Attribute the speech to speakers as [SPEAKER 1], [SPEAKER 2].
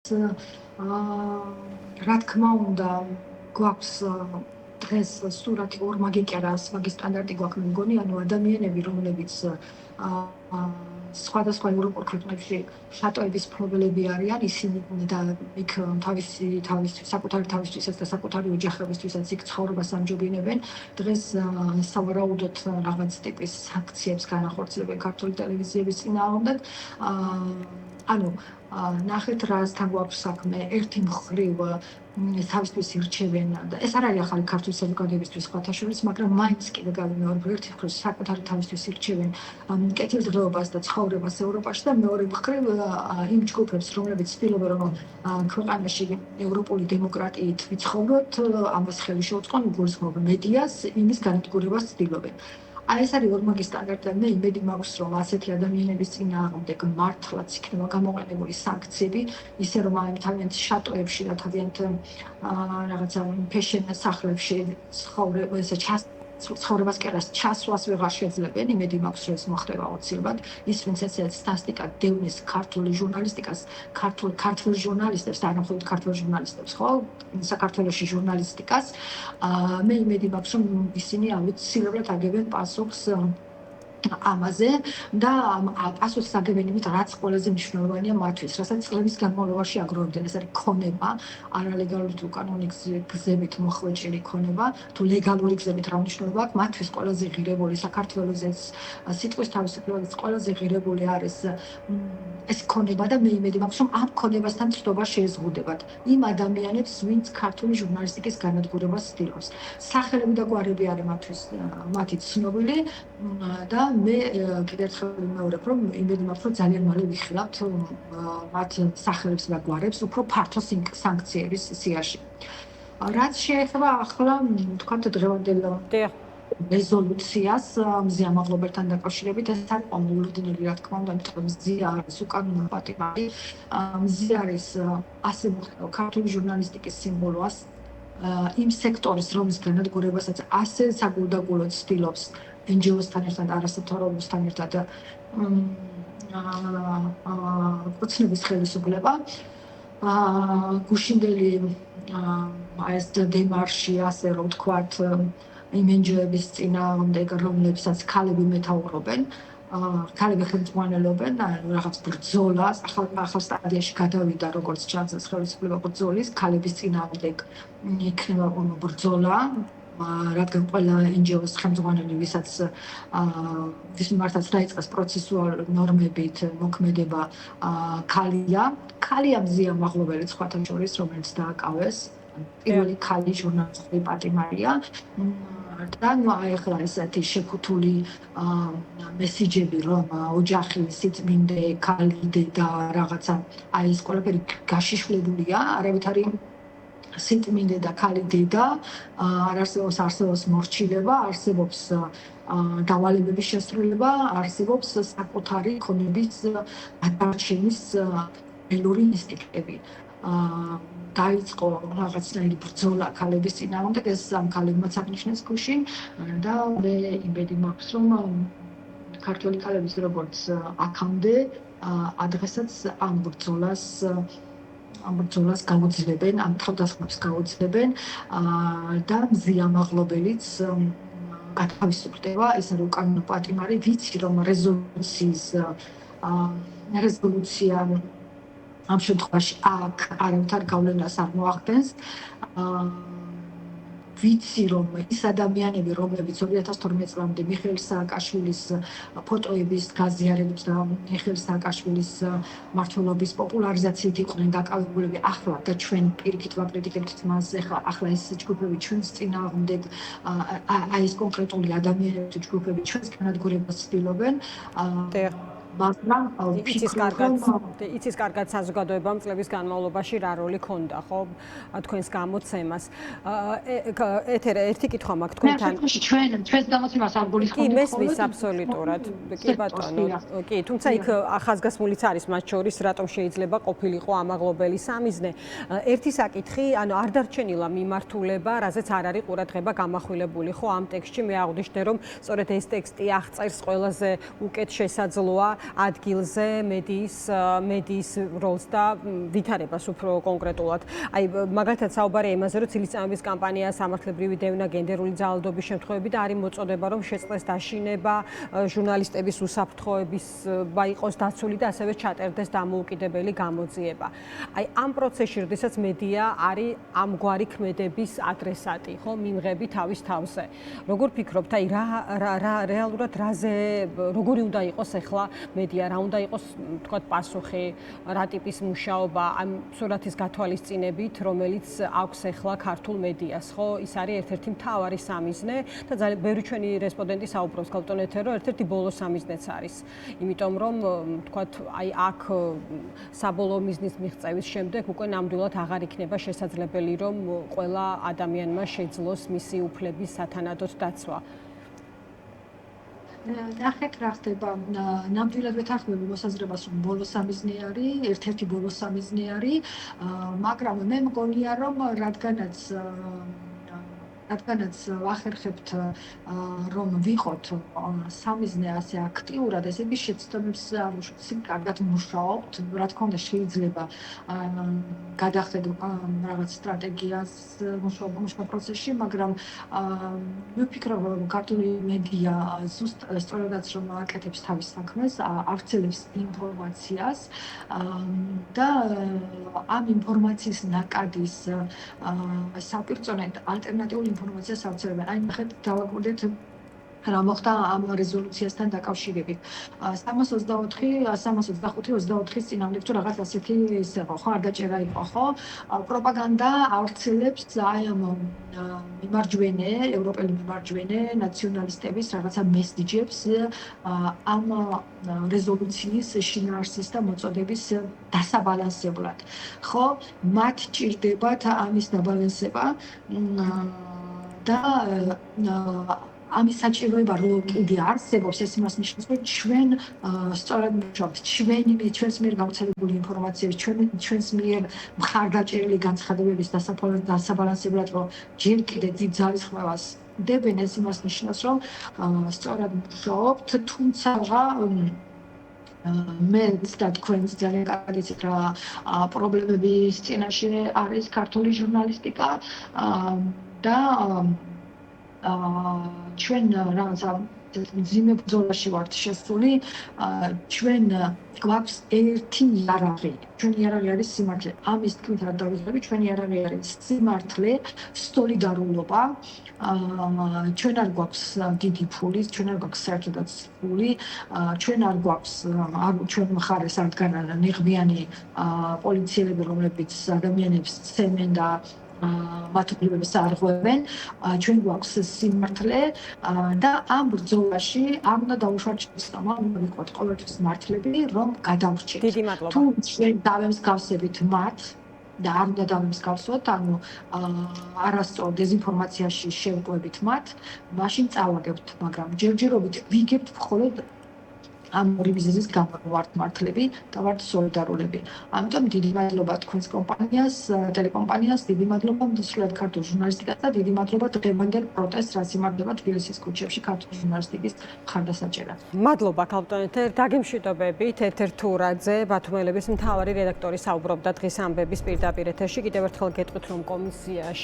[SPEAKER 1] რა თქმა უნდა, გვაქვს დღეს სურათი ორმაგი კი არა, მაგის სტანდარტი გვაქვს, მე მგონი, ანუ ადამიანები, რომლებიც სხვადასხვა ევროპულ ქვეყნებში შატოების მფლობელები არიან, ისინი და იქ საკუთარი თავისთვისაც და საკუთარი ოჯახებისთვისაც იქ ცხოვრებას ამჯობინებენ. დღეს სავარაუდოდ რაღაც ტიპის სანქციებს განახორციელებენ ქართული ტელევიზიების წინააღმდეგ. ანუ ნახეთ რასთან გვაქვს საქმე. ერთი მხრივ თავისთვის ირჩევენ და ეს არ არის ახალი ქართული საზოგადოებისთვის სხვათა შორის, მაგრამ მაინც კიდე გავიმეორებ, ერთი მხრივ საკუთარი თავისთვის ირჩევენ კეთილდღეობას და ცხოვრებას ევროპაში და მეორე მხრივ იმ ჯგუფებს, რომლებიც ცდილობენ რომ ქვეყანაში ევროპული დემოკრატიით ვიცხოვროთ, ამას ხელი შეუწყონ, იგულისხმობენ მედიას, იმის განადგურებას ცდილობენ. ეს არის ორმაგი სტანდარტი და მე იმედი მაქვს, რომ ასეთი ადამიანების წინააღმდეგ მართლაც იქნება გამოყენებული სანქციები, ისე რომ თავიანთ შატოებში და თავიანთ რაღაცა ფეშენ სახლებში ცხოვრებას კი არა, ჩასვლას ვეღარ შეძლებენ, იმედი მაქვს, რომ ეს მოხდება აუცილებლად. ის ვინც ესეც სტატისტიკად დევნის ქართული ჟურნალისტიკას, ქართულ ჟურნალისტებს, არა მხოლოდ ქართულ ჟურნალისტებს, ხო? საქართველოში ჟურნალისტიკას, მე იმედი მაქვს, რომ ისინი აუცილებლად აგებენ პასუხს ამაზე და პასუხს აგებენ იმით, რაც ყველაზე მნიშვნელოვანია მათთვის, რასაც წლების განმავლობაში აგროვებდნენ. ეს არის ქონება, არალეგალური თუ კანონური გზებით მოხვეჭილი ქონება, თუ ლეგალური გზებით რა მნიშვნელობა აქვს, მათთვის ყველაზე ღირებული საქართველოსაც სიტყვის თავისუფლებას ყველაზე ღირებული არის ეს ქონება და მე იმედი მაქვს, რომ ამ ქონებასთან ცდობა შეეზღუდებათ იმ ადამიანებს, ვინც ქართული ჟურნალისტიკის განადგურებას ცდილობს. სახელები და გვარები არის მათთვის მათი ცნობილი და მე კიდევ ერთხელ ვიმეორებ, რომ იმედი მაქვს, რომ ძალიან მალე ვიხილავთ მათ სახელებს და გვარებს უფრო ფართო სანქციების სიაში. რაც შეეხება ახლა, თქვათ დღევანდელ რეზოლუციას მზია მაღლობელთან დაკავშირებით, ეს არის ყოველდღიური, რა თქმა უნდა, იმიტომ რომ მზია არის უკანონო პატიმარი, მზია არის ასე მოხდა ქართული ჟურნალისტიკის სიმბოლოას, იმ სექტორის, რომლის განადგურებასაც ასე საგულდაგულოდ ცდილობს NGO-სთან ერთად, არასამთავრობოსთან ერთად ოცნების ხელისუფლება, გუშინდელი ეს დემარში, ასე რომ ვთქვათ, იმ NGO-ების წინააღმდეგ, რომლებსაც ქალები მეთაურობენ, ქალები ხელმძღვანელობენ, რაღაც ბრძოლას, ახალ სტადიაში გადავიდა, როგორც ჩანს, ეს ხელისუფლება ბრძოლის, ქალების წინააღმდეგ იქნება ბრძოლა, რადგან ყველა NGO-ს ხელმძღვანელი, ვის მიმართაც დაიწყეს პროცესუალური ნორმებით მოქმედება, ქალია მზია მაღლობელი სხვათა შორის, რომელიც დააკავეს, პირველი ქალი ჟურნალისტი პატიმარია. და ახლა ესეთი შეფუთული მესიჯები, რომ ოჯახი, სიწმინდე, ქალი და რაღაცა, ეს ყველაფერი გაშიშვლებულია, არავითარი სიწმინდე და ქალი დედა არ არსებობს მორჩილება, არსებობს დავალებების შესრულება, არსებობს საკუთარი ქონების გადარჩენის ველური ინსტინქტები. დაიწყო რაღაცნაირი ბრძოლა ქალების წინააღმდეგ, ეს ამ ქალებმაც აღნიშნეს გუშინ და მე იმედი მაქვს, რომ ქართველი ქალების როგორც აქამდე ადრესაც ამ ბრძოლას გაუძლებენ, ამ თავდასხმებს გაუძლებენ და მზია მაღლობელიც გათავისუფლდება, ეს არის უკანონო პატიმარი, ვიცი რომ რეზოლუცია ამ შემთხვევაში აქ არავითარ გავლენას არ მოახდენს. ვიცი რომ ის ადამიანები, რომლებიც 2012 წლამდე მიხეილ სააკაშვილის ფოტოების გაზიარებებს და მიხეილ სააკაშვილის მმართველობის პოპულარიზაციით იყვნენ დაკავებულები, ახლა და ჩვენ პირიქით ვაკრიტიკებთ მას, ახლა ეს ჯგუფები ჩვენს წინააღმდეგ, ეს კონკრეტული ადამიანების ჯგუფები ჩვენს განადგურებას ცდილობენ. მაგრამ
[SPEAKER 2] იცის კარგად საზოგადოებამ წლების განმავლობაში რა როლი ჰქონდა, ხო, თქვენს გამოცემას. ერთი კითხვა მაქვს თქვენთან.
[SPEAKER 1] ჩვენს გამოცემას არ გულისხმობთ.
[SPEAKER 2] კი, მესმის აბსოლუტურად. კი ბატონო. კი, თუმცა იქ ახალგაზრდულიც არის მათ შორის, რატომ შეიძლება ყოფილიყო ამაღლობელი სამიზნე. ერთი საკითხი, ანუ არ დარჩენილა მიმართულება, რაზეც არ არის ყურადღება გამახვილებული, ხო, ამ ტექსტში მე აღვნიშნე, რომ სწორედ ეს ტექსტი აღწერს ყველაზე უკეთ შესაძლოა ადგილზე მედიის როლს და ვითარებას უფრო კონკრეტულად. აი მაგალითად საუბარია იმაზე, რომ ცილისწამების კამპანია, სამართლებრივი დევნა, გენდერული ძალადობის შემთხვევები და არის მოწოდება, რომ შეწყდეს დაშინება, ჟურნალისტების უსაფრთხოება იყოს დაცული და ასევე ჩატერდეს დამოუკიდებელი გამოძიება. აი ამ პროცესში, როდესაც მედია არის ამგვარი ქმედების ადრესატი, ხო, მიმღები თავის თავზე. როგორ ფიქრობთ, აი რა რეალურად როგორი უნდა იყოს ახლა მედია, რა უნდა იყოს, თქვათ, პასუხი, რა ტიპის მუშაობა ამ სურათის გათვალისწინებით, რომელიც აქვს ახლა ქართულ მედიას, ხო? ის არის ერთ-ერთი მთავარი სამიზნე და ძალიან ბევრი ჩვენი რესპონდენტი საუბრობს ქალბატონ ეთერ, რომ ერთ-ერთი ბოლო სამიზნეც არის. იმიტომ რომ თქვათ, აი აქ საბოლოო მიზნის მიღწევის შემდეგ უკვე ნამდვილად აღარ იქნება შესაძლებელი, რომ ყველა ადამიანმა შეძლოს მისი უფლების სათანადოდ დაცვა.
[SPEAKER 1] ნახეთ რა ხდება. ნამდვილად ვეთანხმები მოსაზრებას, რომ ბოლო სამიზნე არის, ერთ-ერთი ბოლო სამიზნე არის, მაგრამ მე მგონია, რომ რადგანაც ვახერხებთ რომ ვიყოთ სამიზნე ასე აქტიურად, ესე იგი შეცდომებს კარგად მუშაობთ, რა თქმა უნდა შეიძლება გადახდეთ რაღაც სტრატეგიას მუშაობა პროცესში, მაგრამ მე ვფიქრობ, რომ ქართული მედია სწორედაც რომ აკეთებს თავის საქმეს, ავრცელებს ინფორმაციას და ამ ინფორმაციის ნაკადის საპირწონედ ალტერნატიული ინფორმაციას ავრცელებენ. აი ნახეთ, დავაკვირდით რა მოხდა ამ რეზოლუციასთან დაკავშირებით. 325-24 წინამდებ თუ რაღაც ასეთი ის იყო, ხო, არ დაჭერა იყო, ხო? პროპაგანდა ავრცელებს აი ამ მიმარჯვენე, ევროპელი მიმარჯვენე ნაციონალისტების რაღაცა მესიჯებს ამ რეზოლუციის შინაარსის და მოწოდების დასაბალანსებლად. ხო, მათ ჭირდებათ ამის დაბალანსება და ამის საჭიროება რომ კიდე არსებობს, ეს იმას ნიშნავს, რომ ჩვენ სწორად მუშაობთ, ჩვენს მიერ გავრცელებული ინფორმაციების, ჩვენს მიერ მხარდაჭერილი განცხადებების დასაბალანსებლად, რომ ჯერ კიდე დიდ ძალისხმევას დებენ, ეს იმას ნიშნავს, რომ სწორად მუშაობთ, თუმცა მეც და თქვენს ძალიან კარგად იცით რა პრობლემების წინაშე არის ქართული ჟურნალისტიკა და ჩვენ რაღაცა მძიმე ბრძოლაში ვართ შესული, ჩვენ გვაქვს ერთი იარაღი. ჩვენი იარაღი არის სიმართლე. ამის თქმით არ დავიწყები, ჩვენი იარაღი არის სიმართლე, სოლიდარულობა. ჩვენ არ გვაქვს დიდი ფული, ჩვენ არ გვაქვს საერთოდაც ფული, ჩვენ არ გვაქვს ჩვენ მხარეს არდგან ნიღბიანი პოლიციელები, რომლებიც ადამიანებს ცემენ და მათ უფლებებს არღვევენ, ჩვენ გვაქვს სიმართლე და ამ ბრძოლაში არ უნდა დავუშვათ შეცდომა, უნდა ვიყოთ ყოველთვის მართლები, რომ გადავრჩეთ.
[SPEAKER 2] დიდი მადლობა.
[SPEAKER 1] თუ ჩვენ დავემსგავსებით მათ და არ უნდა დავემსგავსოთ, ანუ არასწორ დეზინფორმაციაში შევყვებით მათ, მაშინ წავაგებთ, მაგრამ ჯერჯერობით ვიგებთ მხოლოდ ამ ორი მიზეზის გამო ვართ მართლები და ვართ სოლიდარულები. ამიტომ დიდი მადლობა თქვენს კომპანიას, ტელეკომპანიას, დიდი მადლობა მსვლელად ქართულ ჟურნალისტიკას და დიდი მადლობა დღევანდელ პროტესტს, რაც იმართება თბილისის ქუჩებში ქართული ჟურნალისტიკის მხარდასაჭერად.
[SPEAKER 2] მადლობა ქალბატონ ეთერ, დაგემშვიდობებით. ეთერ თურაძე, ბათუმელების მთავარი რედაქტორი საუბრობდა დღის ამბების პირდაპირ ეთერში. კიდევ ერთხელ გეტყვით, რომ კომისიაში